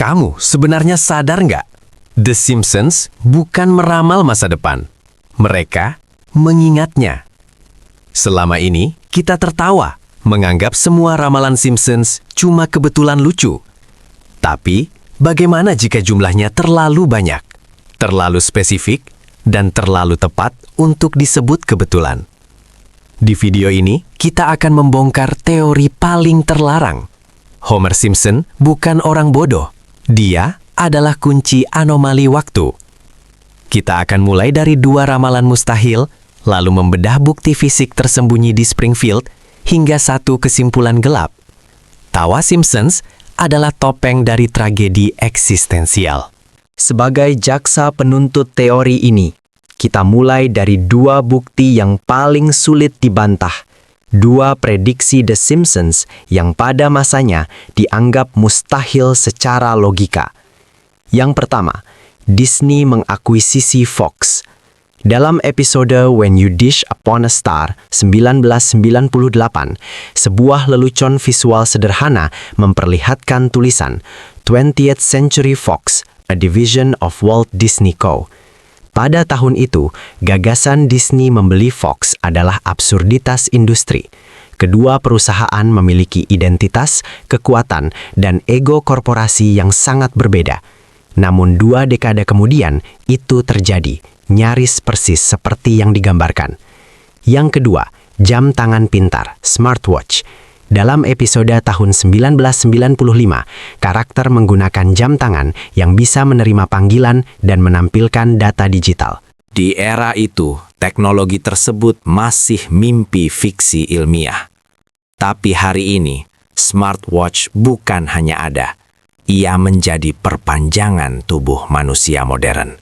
Kamu sebenarnya sadar nggak? The Simpsons bukan meramal masa depan. Mereka mengingatnya. Selama ini, kita tertawa, menganggap semua ramalan Simpsons cuma kebetulan lucu. Tapi, bagaimana jika jumlahnya terlalu banyak, terlalu spesifik, dan terlalu tepat untuk disebut kebetulan? Di video ini, kita akan membongkar teori paling terlarang. Homer Simpson bukan orang bodoh. Dia adalah kunci anomali waktu. Kita akan mulai dari 2 ramalan mustahil, lalu membedah bukti fisik tersembunyi di Springfield, hingga 1 kesimpulan gelap. Tawa Simpsons adalah topeng dari tragedi eksistensial. Sebagai jaksa penuntut teori ini, kita mulai dari 2 bukti yang paling sulit dibantah. 2 prediksi The Simpsons yang pada masanya dianggap mustahil secara logika. Yang pertama, Disney mengakuisisi Fox. Dalam episode When You Dish Upon a Star 1998, sebuah lelucon visual sederhana memperlihatkan tulisan 20th Century Fox, a division of Walt Disney Co. Pada tahun itu, gagasan Disney membeli Fox adalah absurditas industri. Kedua perusahaan memiliki identitas, kekuatan, dan ego korporasi yang sangat berbeda. Namun 2 dekade kemudian, itu terjadi, nyaris persis seperti yang digambarkan. Yang kedua, jam tangan pintar, smartwatch. Dalam episode tahun 1995, karakter menggunakan jam tangan yang bisa menerima panggilan dan menampilkan data digital. Di era itu, teknologi tersebut masih mimpi fiksi ilmiah. Tapi hari ini, smartwatch bukan hanya ada. Ia menjadi perpanjangan tubuh manusia modern.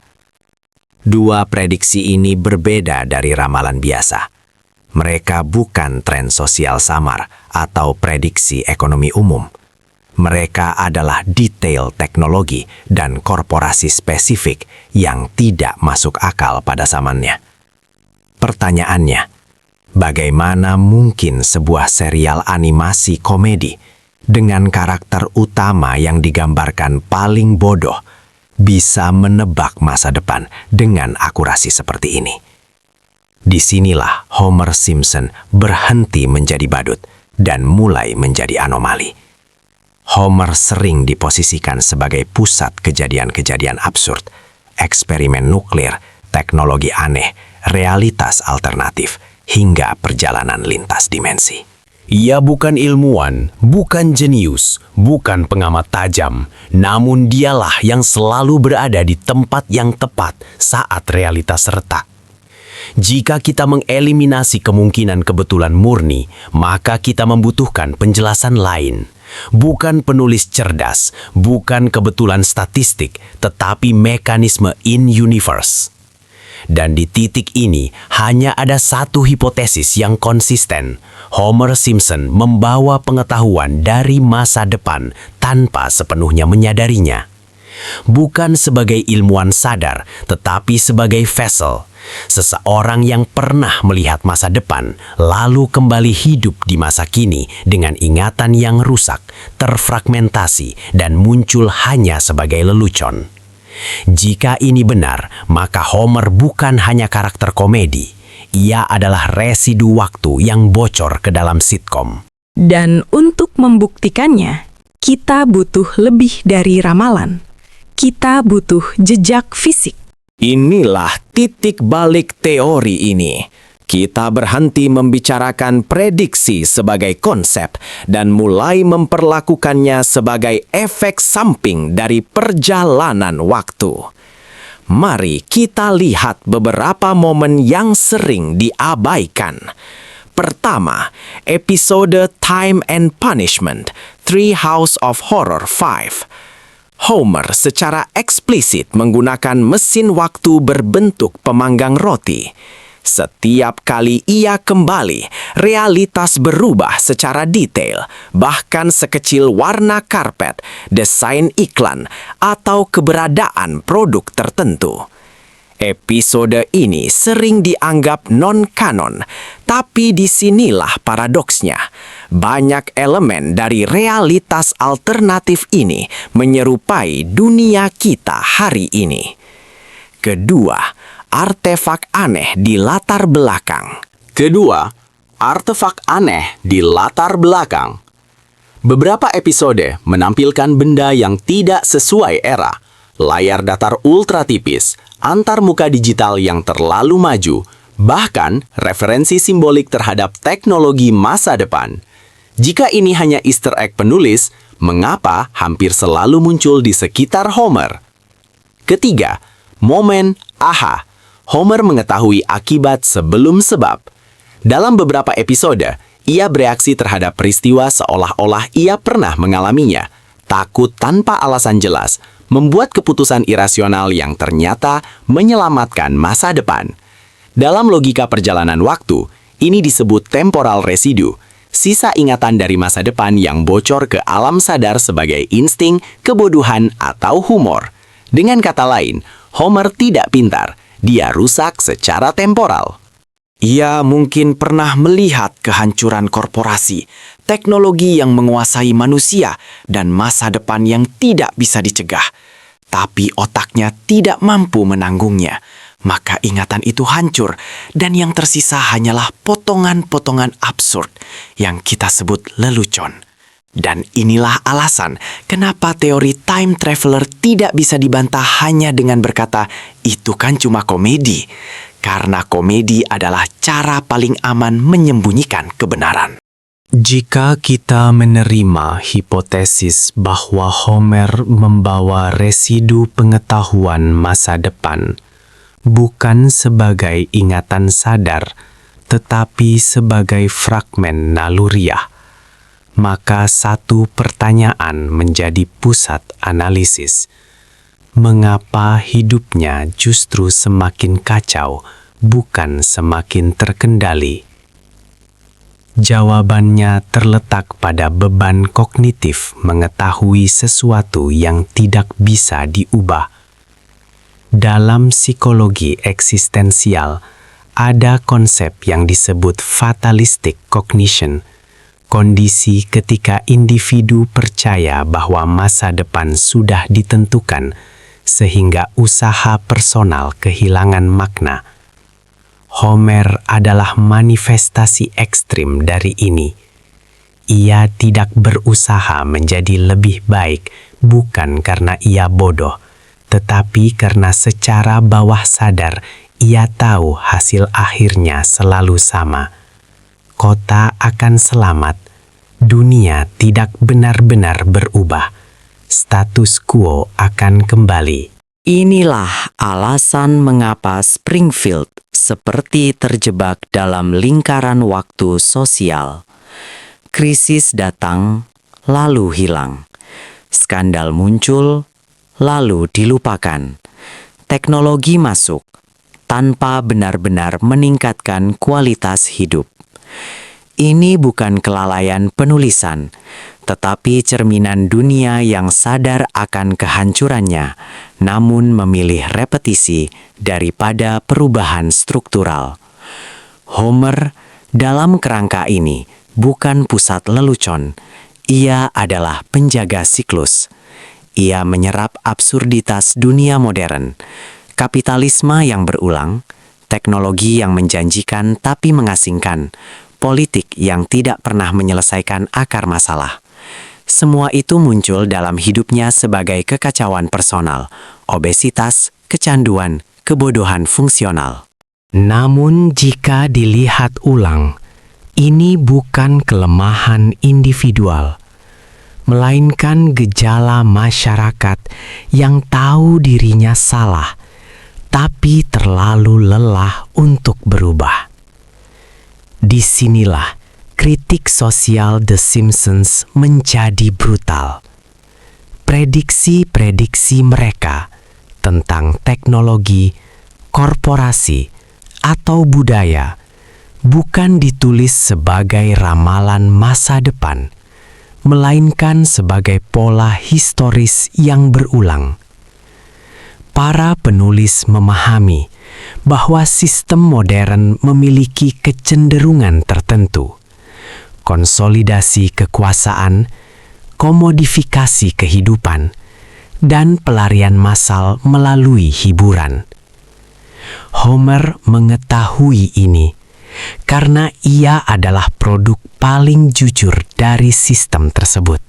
2 prediksi ini berbeda dari ramalan biasa. Mereka bukan tren sosial samar atau prediksi ekonomi umum. Mereka adalah detail teknologi dan korporasi spesifik yang tidak masuk akal pada zamannya. Pertanyaannya, bagaimana mungkin sebuah serial animasi komedi dengan karakter utama yang digambarkan paling bodoh bisa menebak masa depan dengan akurasi seperti ini? Disinilah Homer Simpson berhenti menjadi badut dan mulai menjadi anomali. Homer sering diposisikan sebagai pusat kejadian-kejadian absurd, eksperimen nuklir, teknologi aneh, realitas alternatif, hingga perjalanan lintas dimensi. Ia bukan ilmuwan, bukan jenius, bukan pengamat tajam, namun dialah yang selalu berada di tempat yang tepat saat realitas retak. Jika kita mengeliminasi kemungkinan kebetulan murni, maka kita membutuhkan penjelasan lain. Bukan penulis cerdas, bukan kebetulan statistik, tetapi mekanisme in-universe. Dan di titik ini, hanya ada satu hipotesis yang konsisten. Homer Simpson membawa pengetahuan dari masa depan tanpa sepenuhnya menyadarinya. Bukan sebagai ilmuwan sadar, tetapi sebagai vessel. Seseorang yang pernah melihat masa depan, lalu kembali hidup di masa kini dengan ingatan yang rusak, terfragmentasi, dan muncul hanya sebagai lelucon. Jika ini benar, maka Homer bukan hanya karakter komedi. Ia adalah residu waktu yang bocor ke dalam sitkom. Dan untuk membuktikannya, kita butuh lebih dari ramalan. Kita butuh jejak fisik. Inilah titik balik teori ini. Kita berhenti membicarakan prediksi sebagai konsep dan mulai memperlakukannya sebagai efek samping dari perjalanan waktu. Mari kita lihat beberapa momen yang sering diabaikan. Pertama, episode Time and Punishment, Treehouse of Horror 5. Homer secara eksplisit menggunakan mesin waktu berbentuk pemanggang roti. Setiap kali ia kembali, realitas berubah secara detail, bahkan sekecil warna karpet, desain iklan, atau keberadaan produk tertentu. Episode ini sering dianggap non-kanon, tapi disinilah paradoksnya. Banyak elemen dari realitas alternatif ini menyerupai dunia kita hari ini. Kedua, artefak aneh di latar belakang. Kedua, artefak aneh di latar belakang. Beberapa episode menampilkan benda yang tidak sesuai era. Layar datar ultra tipis, antarmuka digital yang terlalu maju, bahkan referensi simbolik terhadap teknologi masa depan. Jika ini hanya Easter egg penulis, mengapa hampir selalu muncul di sekitar Homer? Ketiga, momen aha. Homer mengetahui akibat sebelum sebab. Dalam beberapa episode, ia bereaksi terhadap peristiwa seolah-olah ia pernah mengalaminya. Takut tanpa alasan jelas, membuat keputusan irasional yang ternyata menyelamatkan masa depan. Dalam logika perjalanan waktu, ini disebut temporal residu, sisa ingatan dari masa depan yang bocor ke alam sadar sebagai insting, kebodohan, atau humor. Dengan kata lain, Homer tidak pintar, dia rusak secara temporal. Ia mungkin pernah melihat kehancuran korporasi, teknologi yang menguasai manusia, dan masa depan yang tidak bisa dicegah. Tapi otaknya tidak mampu menanggungnya. Maka ingatan itu hancur, dan yang tersisa hanyalah potongan-potongan absurd yang kita sebut lelucon. Dan inilah alasan kenapa teori time traveler tidak bisa dibantah hanya dengan berkata, itu kan cuma komedi. Karena komedi adalah cara paling aman menyembunyikan kebenaran. Jika kita menerima hipotesis bahwa Homer membawa residu pengetahuan masa depan, bukan sebagai ingatan sadar, tetapi sebagai fragmen naluriah, maka satu pertanyaan menjadi pusat analisis. Mengapa hidupnya justru semakin kacau, bukan semakin terkendali? Jawabannya terletak pada beban kognitif mengetahui sesuatu yang tidak bisa diubah. Dalam psikologi eksistensial, ada konsep yang disebut fatalistic cognition, kondisi ketika individu percaya bahwa masa depan sudah ditentukan, sehingga usaha personal kehilangan makna. Homer adalah manifestasi ekstrim dari ini. Ia tidak berusaha menjadi lebih baik bukan karena ia bodoh, tetapi karena secara bawah sadar ia tahu hasil akhirnya selalu sama. Kota akan selamat, dunia tidak benar-benar berubah. Status quo akan kembali. Inilah alasan mengapa Springfield seperti terjebak dalam lingkaran waktu sosial. Krisis datang, lalu hilang. Skandal muncul, lalu dilupakan. Teknologi masuk, tanpa benar-benar meningkatkan kualitas hidup. Ini bukan kelalaian penulisan, tetapi cerminan dunia yang sadar akan kehancurannya, namun memilih repetisi daripada perubahan struktural. Homer dalam kerangka ini bukan pusat lelucon, ia adalah penjaga siklus. Ia menyerap absurditas dunia modern, kapitalisme yang berulang, teknologi yang menjanjikan tapi mengasingkan, politik yang tidak pernah menyelesaikan akar masalah. Semua itu muncul dalam hidupnya sebagai kekacauan personal, obesitas, kecanduan, kebodohan fungsional. Namun jika dilihat ulang, ini bukan kelemahan individual, melainkan gejala masyarakat yang tahu dirinya salah, tapi terlalu lelah untuk berubah. Disinilah kritik sosial The Simpsons menjadi brutal. Prediksi-prediksi mereka tentang teknologi, korporasi, atau budaya bukan ditulis sebagai ramalan masa depan, melainkan sebagai pola historis yang berulang. para penulis memahami bahwa sistem modern memiliki kecenderungan tertentu. Konsolidasi kekuasaan, komodifikasi kehidupan, dan pelarian massal melalui hiburan. Homer mengetahui ini karena ia adalah produk paling jujur dari sistem tersebut.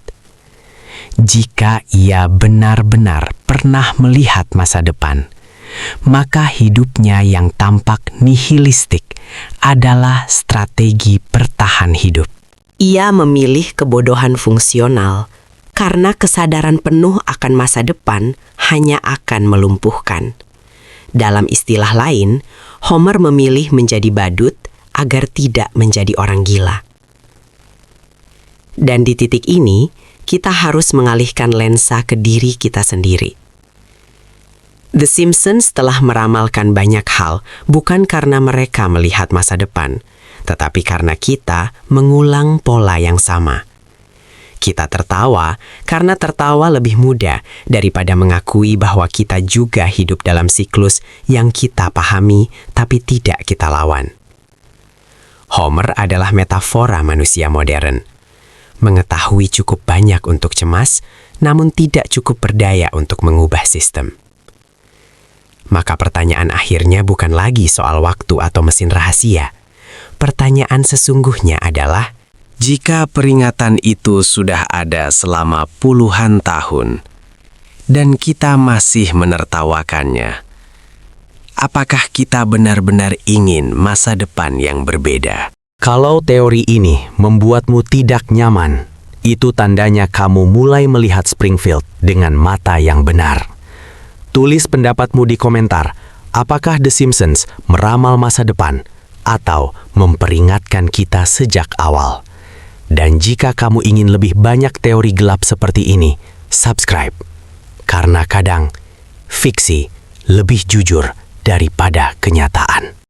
Jika ia benar-benar pernah melihat masa depan, maka hidupnya yang tampak nihilistik adalah strategi bertahan hidup. Ia memilih kebodohan fungsional karena kesadaran penuh akan masa depan hanya akan melumpuhkan. Dalam istilah lain, Homer memilih menjadi badut agar tidak menjadi orang gila. Dan di titik ini, kita harus mengalihkan lensa ke diri kita sendiri. The Simpsons telah meramalkan banyak hal bukan karena mereka melihat masa depan, tetapi karena kita mengulang pola yang sama. Kita tertawa karena tertawa lebih mudah daripada mengakui bahwa kita juga hidup dalam siklus yang kita pahami tapi tidak kita lawan. Homer adalah metafora manusia modern. Mengetahui cukup banyak untuk cemas, namun tidak cukup berdaya untuk mengubah sistem. Maka pertanyaan akhirnya bukan lagi soal waktu atau mesin rahasia. Pertanyaan sesungguhnya adalah, jika peringatan itu sudah ada selama puluhan tahun, dan kita masih menertawakannya, apakah kita benar-benar ingin masa depan yang berbeda? Kalau teori ini membuatmu tidak nyaman, itu tandanya kamu mulai melihat Springfield dengan mata yang benar. Tulis pendapatmu di komentar, apakah The Simpsons meramal masa depan atau memperingatkan kita sejak awal? Dan jika kamu ingin lebih banyak teori gelap seperti ini, subscribe. Karena kadang, fiksi lebih jujur daripada kenyataan.